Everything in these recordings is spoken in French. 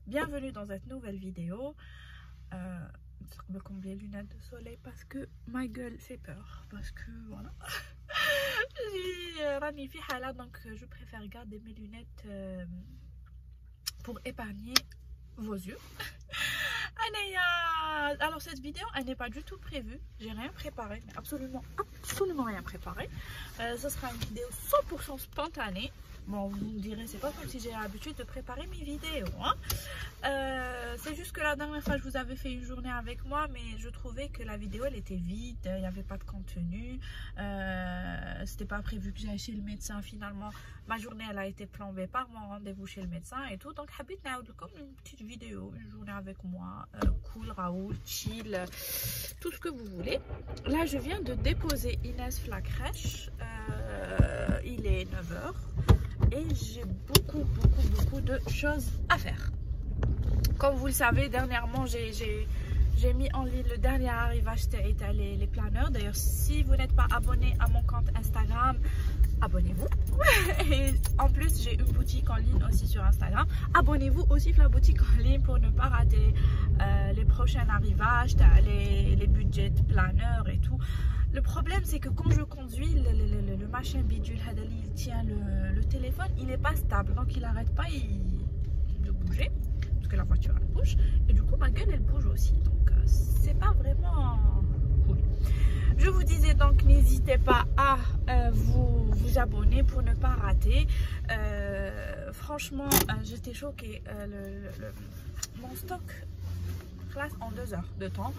Bienvenue dans cette nouvelle vidéo. Je me combler les lunettes de soleil parce que ma gueule fait peur. Parce que voilà. J'ai Rani fi hala, donc je préfère garder mes lunettes pour épargner vos yeux. Alors cette vidéo elle n'est pas du tout prévue, j'ai rien préparé, mais absolument rien préparé. Ce sera une vidéo 100% spontanée. Bon, vous me direz, c'est pas comme si j'ai l'habitude de préparer mes vidéos, hein. C'est juste que la dernière fois je vous avais fait une journée avec moi, mais je trouvais que la vidéo elle était vide, il n'y avait pas de contenu, c'était pas prévu que j'aille chez le médecin. Finalement ma journée elle a été plombée par mon rendez-vous chez le médecin et tout, donc habite comme une petite vidéo, une journée avec moi, cool, Raoul, chill, tout ce que vous voulez. Là je viens de déposer Inès la crèche, il est 9h et j'ai beaucoup de choses à faire. Comme vous le savez, dernièrement j'ai mis en ligne le dernier arrivage, c'était les planeurs. D'ailleurs, si vous n'êtes pas abonné à mon compte Instagram, abonnez-vous. Et en plus, j'ai une boutique en ligne aussi sur Instagram. Abonnez-vous aussi à la boutique en ligne pour ne pas rater les prochains arrivages, les budgets planeurs et tout. Le problème, c'est que quand je conduis, le machin bidule, il tient le téléphone, il n'est pas stable, donc il n'arrête pas de bouger. Parce que la voiture elle bouge et du coup ma gueule elle bouge aussi, donc c'est pas vraiment cool. Je vous disais donc, n'hésitez pas à vous abonner pour ne pas rater. Franchement j'étais choquée, mon stock classe en 2 heures de temps.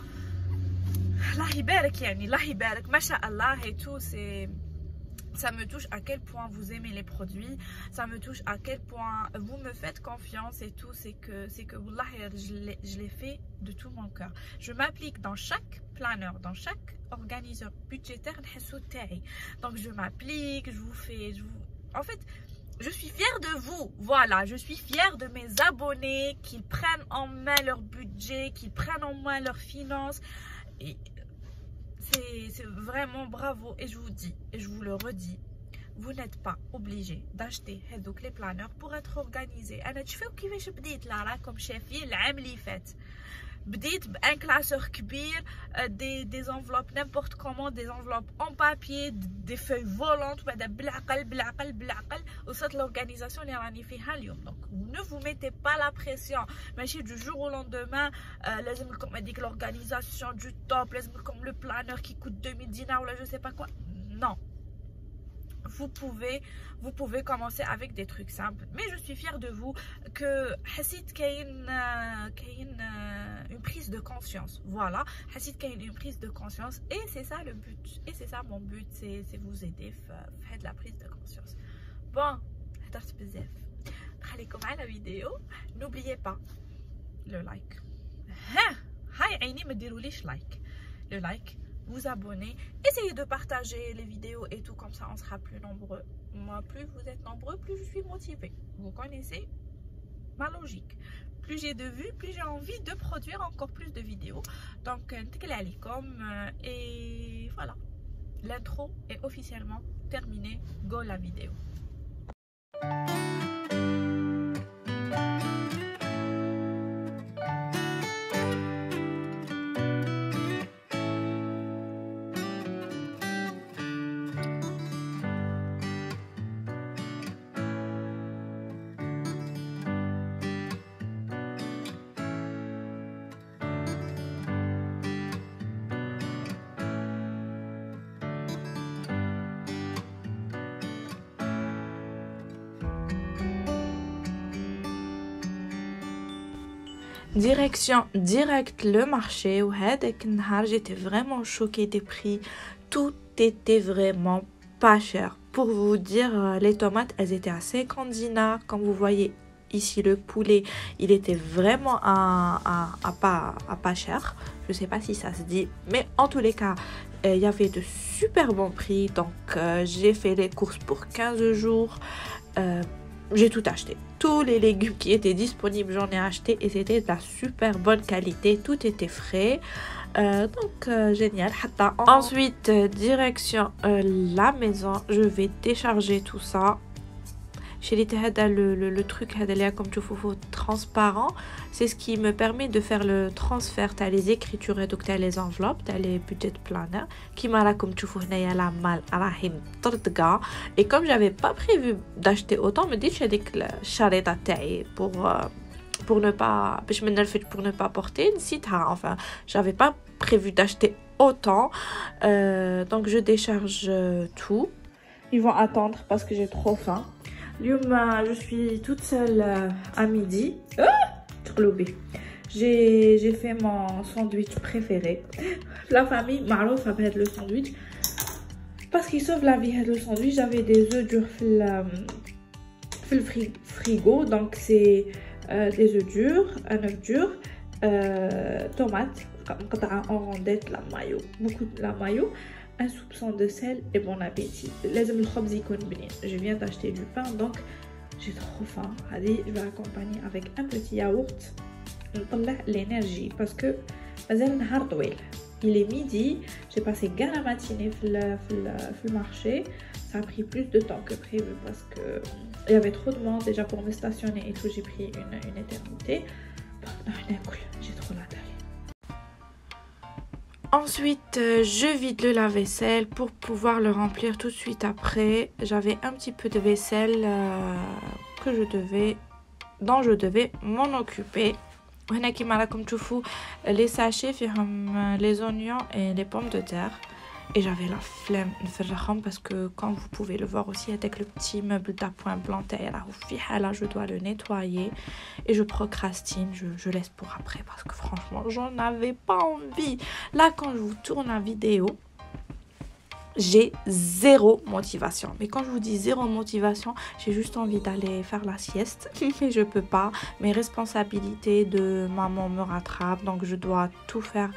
Allah يبارك يعني الله يبارك ما شاء الله et tout. Ça me touche à quel point vous aimez les produits, ça me touche à quel point vous me faites confiance et tout. C'est que wallah, je l'ai fait de tout mon cœur. Je m'applique dans chaque planeur, dans chaque organiseur budgétaire. Donc je m'applique, en fait, je suis fière de vous. Voilà, je suis fière de mes abonnés, qu'ils prennent en main leur budget, qu'ils prennent en main leurs finances. Et c'est vraiment bravo. Et je vous dis, et je vous le redis, vous n'êtes pas obligé d'acheter les planeurs pour être organisé. انا تشوفوا كيفاش بديت là راكم شايفين العام اللي فات بديت بان كلاسور كبير, des enveloppes n'importe comment, des enveloppes en papier, des feuilles volantes, بالعقل وصلت l'organisation اللي راني فيها اليوم. Donc ne vous mettez pas la pression, ماشي du jour au lendemain لازم لكم هذيك l'organisation du top, لازم لكم le planeur qui coûte 2000 dinars ou là je sais pas quoi. Non, vous pouvez commencer avec des trucs simples. Mais je suis fière de vous que حسيت كاين une prise de conscience. Voilà, حسيت كاين une prise de conscience et c'est ça le but, et c'est ça mon but, c'est vous aider faire de la prise de conscience. Bon, هدرت بزاف, نخليكم على la vidéo. N'oubliez pas le like. هاي عيني ما ديروليش like. Le like, vous abonner, essayez de partager les vidéos et tout, comme ça on sera plus nombreux. Moi, plus vous êtes nombreux, plus je suis motivée. Vous connaissez ma logique. Plus j'ai de vues, plus j'ai envie de produire encore plus de vidéos. Donc et voilà, l'intro est officiellement terminée. Go la vidéo. Direction direct le marché. J'étais vraiment choquée des prix. Tout était vraiment pas cher. Pour vous dire, les tomates elles étaient à 50 dinars. Comme vous voyez ici, le poulet il était vraiment à pas cher. Je sais pas si ça se dit, mais en tous les cas il y avait de super bons prix. Donc j'ai fait les courses pour 15 jours. J'ai tout acheté. Tous les légumes qui étaient disponibles, j'en ai acheté et c'était de la super bonne qualité. Tout était frais. Donc génial. Ensuite, direction la maison. Je vais décharger tout ça. le truc comme tu vois transparent, c'est ce qui me permet de faire le transfert t'as les écritures et donc t'as les enveloppes t'as les budget planners qui m'a là comme tu vois la mal rahim tordga et comme j'avais pas prévu d'acheter autant me dit j'ai dit que charrette à taille pour ne pas pour ne pas porter une site enfin j'avais pas prévu d'acheter autant donc je décharge tout. Ils vont attendre parce que j'ai trop faim. Je suis toute seule à midi. J'ai fait mon sandwich préféré. La famille معروف بهذا le sandwich parce qu'il sauve la vie. Le sandwich, j'avais des œufs durs dans le frigo, donc c'est des œufs durs, un œuf dur, tomate en rondette, la mayo, beaucoup de la mayo, un soupçon de sel et bon appétit. Je viens d'acheter du pain, donc j'ai trop faim. Allez, je vais accompagner avec un petit yaourt. L'énergie parce que il est midi, j'ai passé la matinée le marché. Ça a pris plus de temps que prévu parce que il y avait trop de monde déjà pour me stationner et tout. J'ai pris une éternité. J'ai trop la dalle. Ensuite, je vide le lave-vaisselle pour pouvoir le remplir tout de suite après. J'avais un petit peu de vaisselle dont je devais m'en occuper. وهنا كيما راكم تشوفوا les sachets فيهم les oignons et les pommes de terre et j'avais la flemme نفرخهم parce que quand vous pouvez le voir aussi avec le petit meuble d'appoint blanc là je dois le nettoyer et je procrastine, je laisse pour après parce que franchement j'en avais pas envie. Là quand je vous tourne la vidéo j'ai zéro motivation. Mais quand je vous dis zéro motivation, j'ai juste envie d'aller faire la sieste. Mais je peux pas. Mes responsabilités de maman me rattrapent. Donc je dois tout faire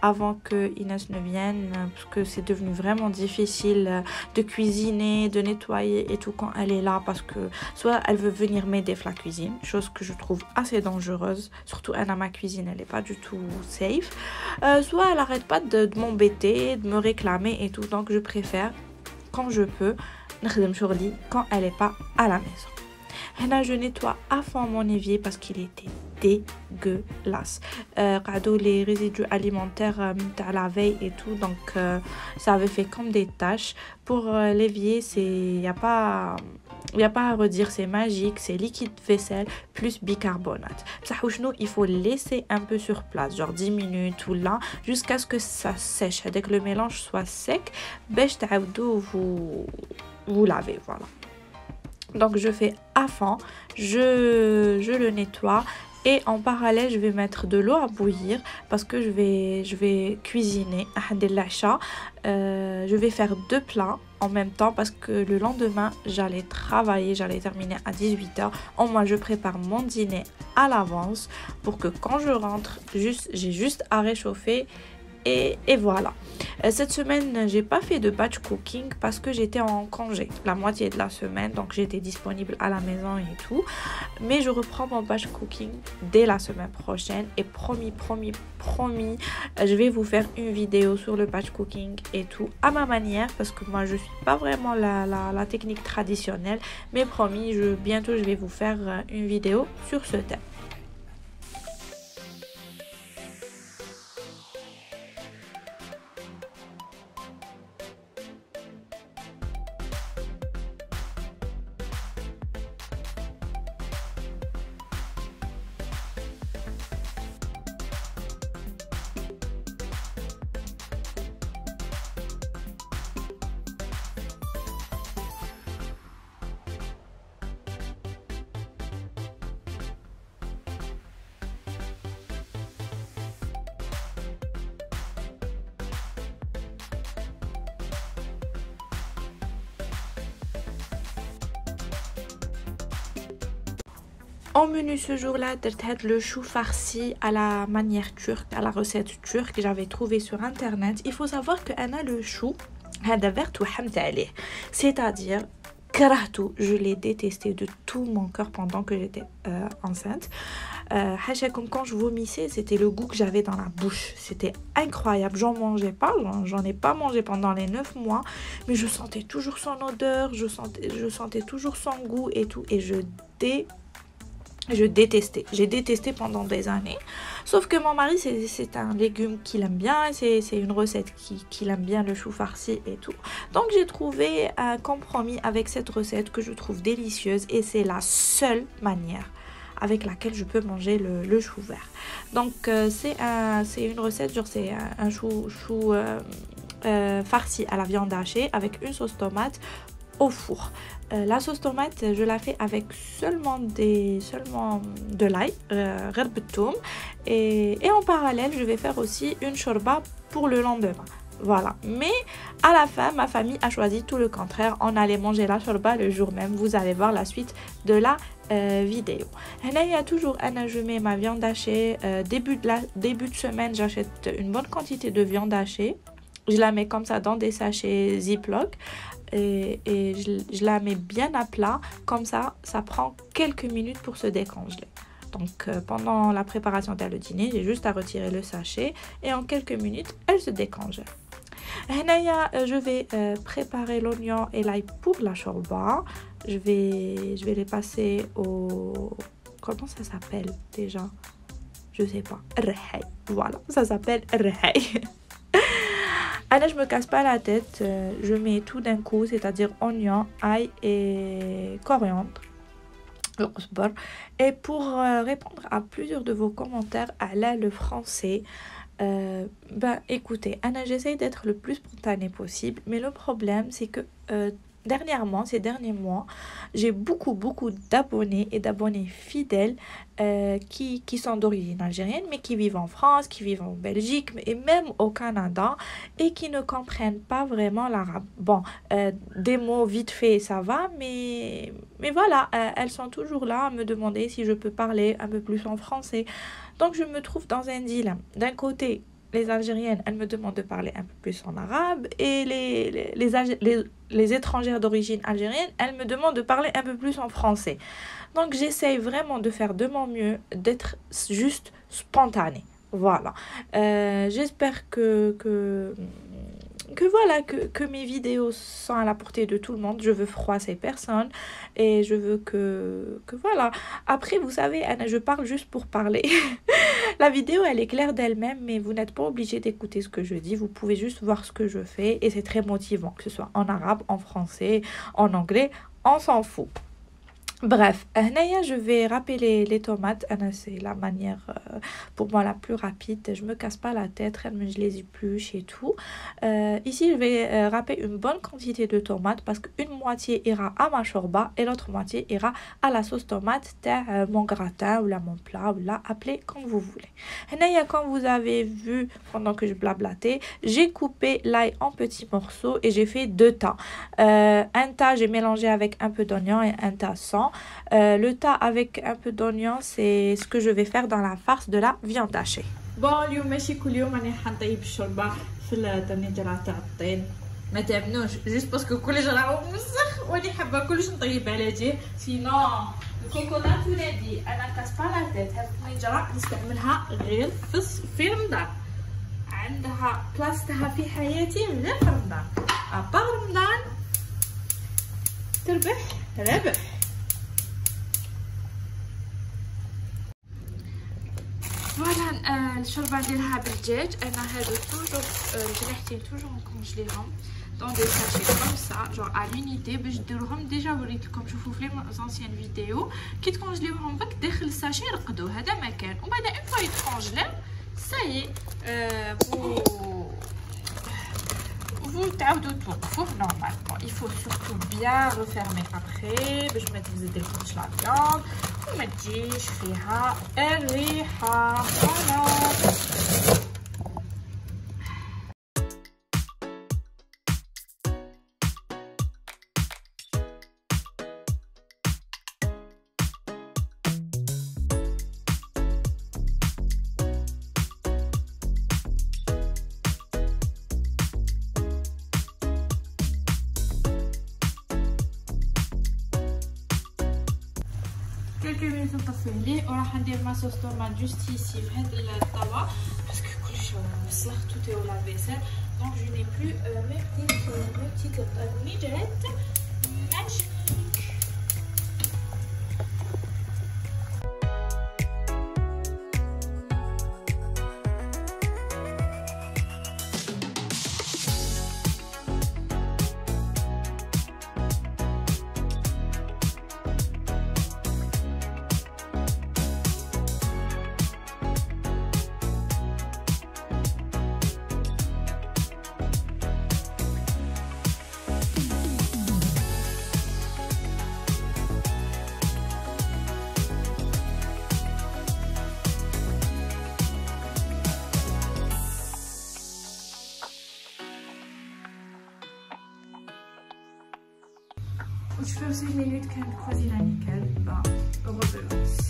avant que Inès ne vienne. Parce que c'est devenu vraiment difficile de cuisiner, de nettoyer et tout quand elle est là. Parce que soit elle veut venir m'aider à la cuisine. Chose que je trouve assez dangereuse. Surtout elle, à ma cuisine, elle n'est pas du tout safe. Soit elle arrête pas de m'embêter, de me réclamer et tout. Donc je préfère quand je peux quand elle n'est pas à la maison. Là je nettoie à fond mon évier parce qu'il était dégueulasse. Les résidus alimentaires à la veille et tout, donc ça avait fait comme des taches. Pour l'évier, il n'y a pas à redire, c'est magique, c'est liquide vaisselle plus bicarbonate. Il faut laisser un peu sur place, genre 10 minutes ou là, jusqu'à ce que ça sèche, dès que le mélange soit sec, vous lavez, voilà. Donc je fais à fond, je le nettoie. Et en parallèle, je vais mettre de l'eau à bouillir parce que je vais cuisiner. Je vais faire 2 plats en même temps parce que le lendemain, j'allais travailler, j'allais terminer à 18 h. Au moins, je prépare mon dîner à l'avance pour que quand je rentre, j'ai juste à réchauffer. Et voilà. Cette semaine, j'ai pas fait de batch cooking parce que j'étais en congé la moitié de la semaine, donc j'étais disponible à la maison et tout. Mais je reprends mon batch cooking dès la semaine prochaine et promis, je vais vous faire une vidéo sur le batch cooking et tout à ma manière parce que moi je suis pas vraiment la technique traditionnelle, mais promis, bientôt je vais vous faire une vidéo sur ce thème. En menu ce jour-là, le chou farci à la manière turque, à la recette turque que j'avais trouvé sur internet. Il faut savoir que le chou, c'est-à-dire je l'ai détesté de tout mon cœur pendant que j'étais enceinte. Hachakum, quand je vomissais, c'était le goût que j'avais dans la bouche. C'était incroyable. J'en mangeais pas, j'en ai pas mangé pendant les 9 mois, mais je sentais toujours son odeur, je sentais toujours son goût et tout, et je détestais. J'ai détesté pendant des années. Sauf que mon mari, c'est un légume qu'il aime bien. C'est une recette qu'il aime bien, le chou farci et tout. Donc, j'ai trouvé un compromis avec cette recette que je trouve délicieuse. Et c'est la seule manière avec laquelle je peux manger le chou vert. Donc, c'est une recette, genre c'est un chou farci à la viande hachée avec une sauce tomate au four. La sauce tomate, je la fais avec seulement de l'ail, et en parallèle, je vais faire aussi une shorba pour le lendemain. Voilà. Mais à la fin, ma famille a choisi tout le contraire. On allait manger la shorba le jour même. Vous allez voir la suite de la vidéo. Là, il y a toujours je mets ma viande hachée. Début de semaine, j'achète une bonne quantité de viande hachée. Je la mets comme ça dans des sachets Ziploc. Et je la mets bien à plat, comme ça prend quelques minutes pour se décongeler. Donc pendant la préparation le dîner, j'ai juste à retirer le sachet et en quelques minutes elle se décongèle. Je vais préparer l'oignon et l'ail pour la shorba. Je vais les passer au... Comment ça s'appelle déjà? Je sais pas. Rhay. Voilà, ça s'appelle rhay. Je me casse pas la tête, je mets tout d'un coup, c'est-à-dire oignon, ail et coriandre. Et pour répondre à plusieurs de vos commentaires à le français, écoutez, j'essaye d'être le plus spontané possible, mais le problème c'est que dernièrement, ces derniers mois, j'ai beaucoup d'abonnés et d'abonnés fidèles qui sont d'origine algérienne, mais qui vivent en France, qui vivent en Belgique et même au Canada et qui ne comprennent pas vraiment l'arabe. Bon, des mots vite fait, ça va, mais voilà, elles sont toujours là à me demander si je peux parler un peu plus en français. Donc, je me trouve dans un dilemme. D'un côté, les Algériennes, elles me demandent de parler un peu plus en arabe et les étrangères d'origine algérienne, elles me demandent de parler un peu plus en français. Donc, j'essaye vraiment de faire de mon mieux, d'être juste spontanée. Voilà. J'espère que mes vidéos sont à la portée de tout le monde. Je veux froisser personne et je veux que voilà. Après, vous savez, Anna, je parle juste pour parler. La vidéo, elle est claire d'elle-même, mais vous n'êtes pas obligé d'écouter ce que je dis. Vous pouvez juste voir ce que je fais et c'est très motivant, que ce soit en arabe, en français, en anglais, on s'en fout. Bref, je vais râper les tomates. C'est la manière pour moi la plus rapide. Je me casse pas la tête, je les épluche et tout. Ici, je vais râper une bonne quantité de tomates parce qu'une moitié ira à ma shorba et l'autre moitié ira à la sauce tomate, mon gratin ou mon plat, ou appelez comme vous voulez. Comme vous avez vu pendant que je blablatais, j'ai coupé l'ail en petits morceaux et j'ai fait 2 tas. Un tas, j'ai mélangé avec un peu d'oignon et un tas sans. Le tas avec un peu d'oignon, c'est ce que je vais faire dans la farce de la viande hachée. Bon, اليوم ماشي كل يوم راني حنطيب الشوربه في الطنجره تاع الطين. ما تامنوش جوست باسكو كلش راهو مسخ وراني حابه كلش نطيب على جيه سينو الكوكونات ولادي انا كاسبا لا تيت. هاد الطنجره نستعملها غير في رمضان. عندها بلاصتها في حياتي غير في رمضان. ابار رمضان تربح ربح. فوالا الشوربه نديرها بالدجاج. انا هادو توجور الجريحتين توجور نكونجليهم دون دي ساشي كوم سا جور ا لونيتي باش ديروهم. ديجا وريتكم شوفوا في لي زونسيان فيديو كي تكونجليوهم بك داخل الساشي رقدوا هذا مكان وبعد اون فوا يتكونجليو سايي vous تعاودوا توقفوه normalement. Il faut surtout bien refermer après باش ما تزيدلكمش لا فياند وما تجيش فيها الريحه. فوالا quelques minutes نطفي عليه وراح ندير ما صوص طوماط جوست ici في هاد الطاوة parce que كلشي مسخ tout est au lave-vaisselle donc je n'ai plus mes petites midgettes magiques. Je fais aussi les nuits de cuisine à nickel. Bah, rebelote.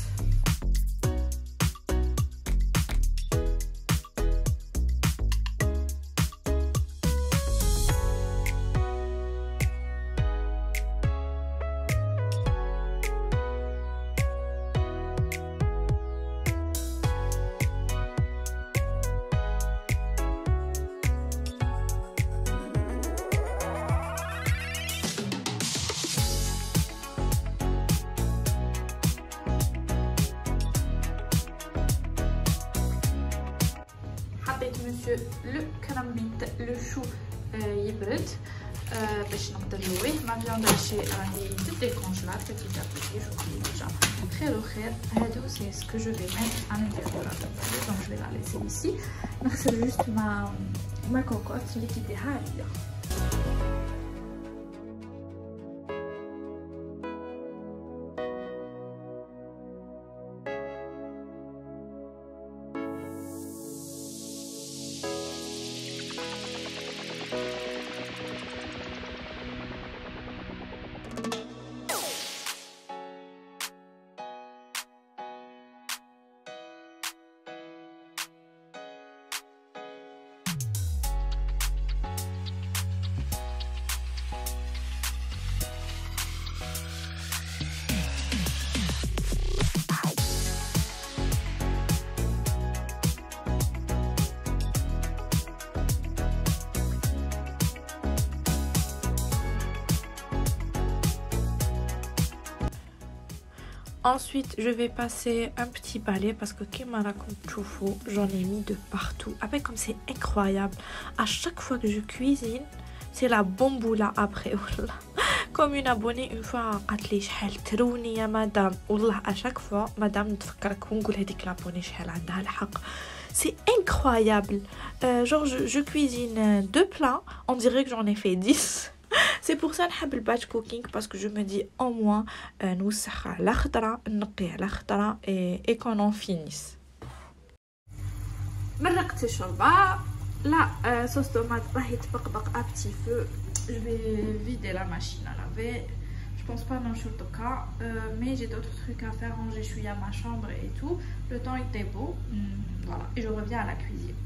Monsieur le crambit, le chou يبرد باش نقدر نلويه. ما فيون داشي راهي تديكونجلا petit à petit. Je crois déjà خير وخير. هادو c'est ce que je vais mettre à l'intérieur donc je vais la laisser ici. نغسل juste ma cocotte اللي كيديرها عليا. Ensuite, je vais passer un petit balai parce que j'en ai mis de partout. Après, comme c'est incroyable, à chaque fois que je cuisine, c'est la bomboula après. Comme une abonnée une fois قالت لي شحال تروني يا مدام. والله à chaque fois madame نتفكرك ونقول هذيك l'abonnée شحال عندها الحق. C'est incroyable. Genre je cuisine 2 plats, on dirait que j'en ai fait 10. C'est pour ça que j'aime le batch cooking parce que je me dis au moins nous à la khadra, نقي على خضرة et qu'on en finisse. مرقت الشوربة. La sauce tomate راهي تبقبق à petit feu. Je vais vider la machine à laver. Je pense pas dans le cas, mais j'ai d'autres trucs à faire, ranger, je suis à ma chambre et tout. Le temps était beau. Voilà, et je reviens à la cuisine.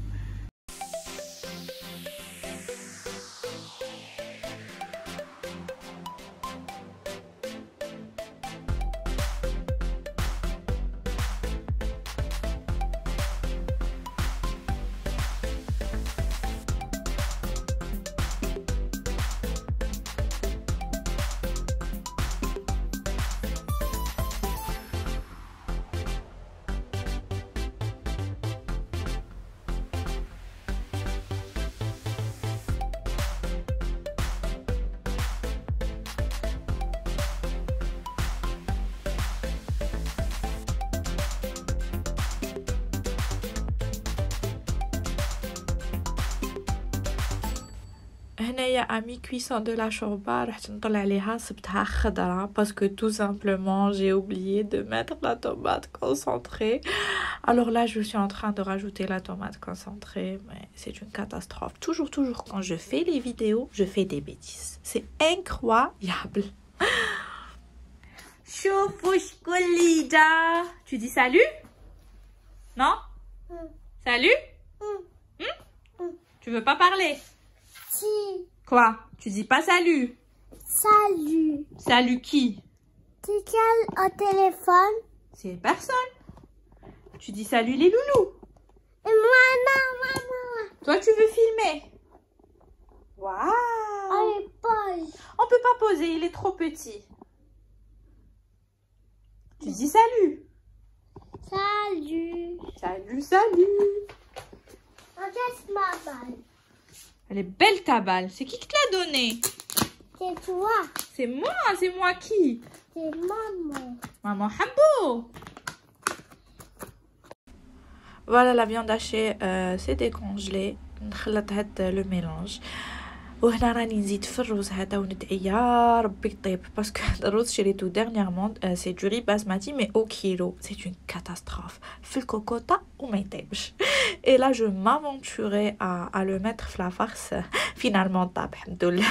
هنايا à mi-cuisson de la chorba رحت نطلع عليها صبتها خضرة parce que tout simplement j'ai oublié de mettre la tomate concentrée. Alors là je suis en train de rajouter la tomate concentrée, mais c'est une catastrophe. Toujours quand je fais les vidéos, je fais des bêtises. C'est incroyable. شوفوا شكون اللي جا. Tu dis salut? Non? Salut? Tu veux pas parler? Si. Quoi? Tu dis pas salut? Salut. Salut qui? C'est quel au téléphone? C'est personne. Tu dis salut les loulous. Et moi, non. Toi, tu veux filmer? Waouh. Allez, pause. On peut pas poser, il est trop petit. Tu dis salut. Salut. Salut. Regarde ma balle. Elle est belle ta balle. C'est qui te l'a donnée? C'est toi. C'est moi qui? C'est maman. Maman Hambo. Voilà, la viande hachée, c'est décongelé. نخلط هاد le mélange. وهنا راني نزيد في الروز هذا وندعي يا ربي يطيب باسكو الروز شريته dernièrement c'est du riz basmati mais au kilo. C'est une catastrophe. في الكوكوطة وما يطيبش. Et là je m'aventurais à le mettre في la farce. Finalement طاب الحمد لله.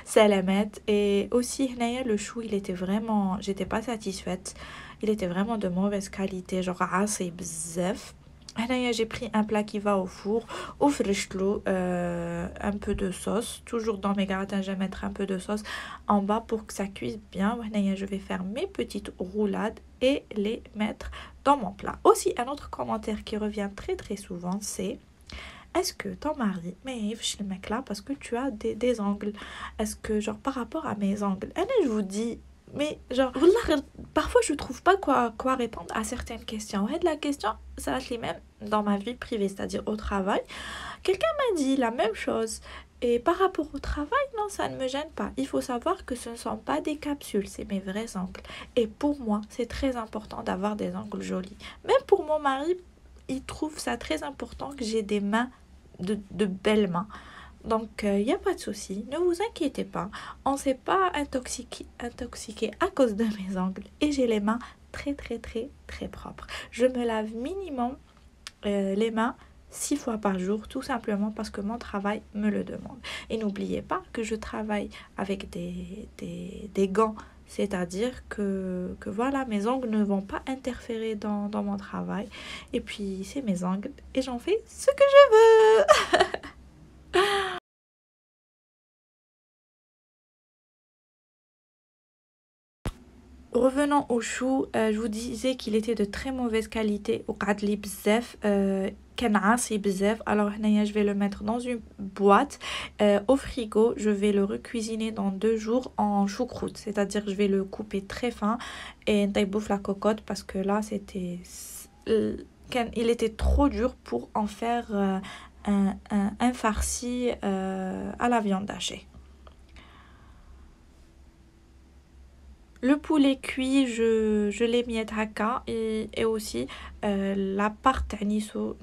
سلامات. Et aussi هنايا le chou il était vraiment, j'étais pas satisfaite. Il était vraiment de mauvaise qualité, genre عاصي بزاف. Là, j'ai pris un plat qui va au four, au frichlo, un peu de sauce. Toujours dans mes gratins, je vais mettre un peu de sauce en bas pour que ça cuise bien. Là, je vais faire mes petites roulades et les mettre dans mon plat. Aussi, un autre commentaire qui revient très très souvent, c'est: est-ce que ton mari m'arrive chez le mec là parce que tu as des ongles? Est-ce que, genre, par rapport à mes ongles, je vous dis, mais genre, parfois je trouve pas quoi répondre à certaines questions. Et de la question, ça va être même dans ma vie privée, c'est-à-dire au travail. Quelqu'un m'a dit la même chose. Et par rapport au travail, non, ça ne me gêne pas. Il faut savoir que ce ne sont pas des capsules, c'est mes vrais ongles. Et pour moi, c'est très important d'avoir des ongles jolis. Même pour mon mari, il trouve ça très important que j'ai des mains, de belles mains. Donc, il n'y a pas de souci, ne vous inquiétez pas, on ne s'est pas intoxiqué à cause de mes ongles. Et j'ai les mains très très très très propres. Je me lave minimum les mains 6 fois par jour, tout simplement parce que mon travail me le demande. Et n'oubliez pas que je travaille avec des gants, c'est-à-dire que voilà, mes ongles ne vont pas interférer dans mon travail. Et puis, c'est mes ongles et j'en fais ce que je veux. Revenons au chou, je vous disais qu'il était de très mauvaise qualité. Alors je vais le mettre dans une boîte au frigo. Je vais le recuisiner dans 2 jours en choucroute, c'est-à-dire je vais le couper très fin et taille-bouffe la cocotte parce que là il était trop dur pour en faire un farci à la viande hachée. Le poulet cuit, je l'ai mis à haka et aussi la part taniso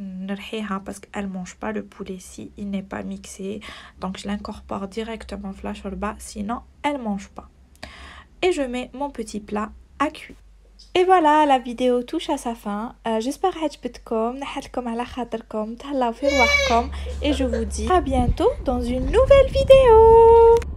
parce qu'elle mange pas le poulet si il n'est pas mixé. Donc je l'incorpore directement dans la shorba, sinon elle mange pas. Et je mets mon petit plat à cuire. Et voilà, la vidéo touche à sa fin. J'espère عجبتكم نحلكم على خاطركم تهلاو في رواحكم et je vous dis à bientôt dans une nouvelle vidéo.